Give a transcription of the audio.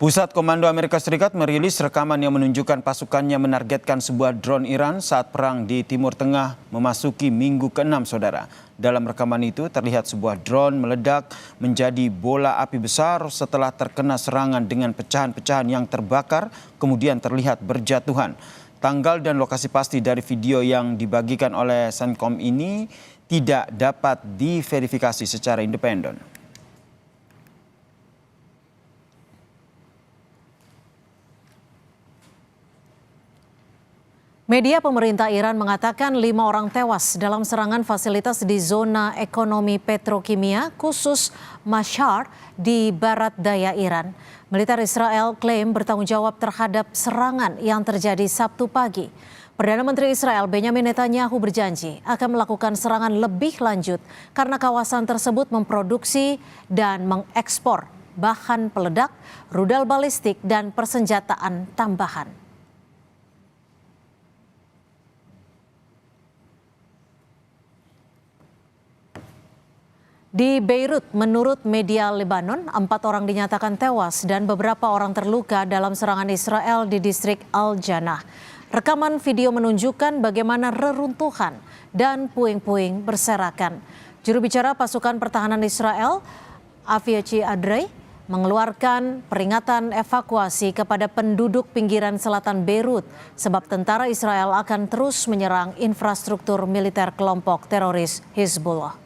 Pusat Komando Amerika Serikat merilis rekaman yang menunjukkan pasukannya menargetkan sebuah drone Iran saat perang di Timur Tengah memasuki minggu ke-6, saudara. Dalam rekaman itu terlihat sebuah drone meledak menjadi bola api besar setelah terkena serangan dengan pecahan-pecahan yang terbakar, kemudian terlihat berjatuhan. Tanggal dan lokasi pasti dari video yang dibagikan oleh CENTCOM ini tidak dapat diverifikasi secara independen. Media pemerintah Iran mengatakan 5 orang tewas dalam serangan fasilitas di zona ekonomi petrokimia khusus Mashhad di barat daya Iran. Militer Israel klaim bertanggung jawab terhadap serangan yang terjadi Sabtu pagi. Perdana Menteri Israel Benjamin Netanyahu berjanji akan melakukan serangan lebih lanjut karena kawasan tersebut memproduksi dan mengekspor bahan peledak, rudal balistik, dan persenjataan tambahan. Di Beirut, menurut media Lebanon, 4 orang dinyatakan tewas dan beberapa orang terluka dalam serangan Israel di distrik Al-Janah. Rekaman video menunjukkan bagaimana reruntuhan dan puing-puing berserakan. Juru bicara pasukan pertahanan Israel, Aviachi Adrei, mengeluarkan peringatan evakuasi kepada penduduk pinggiran selatan Beirut sebab tentara Israel akan terus menyerang infrastruktur militer kelompok teroris Hizbullah.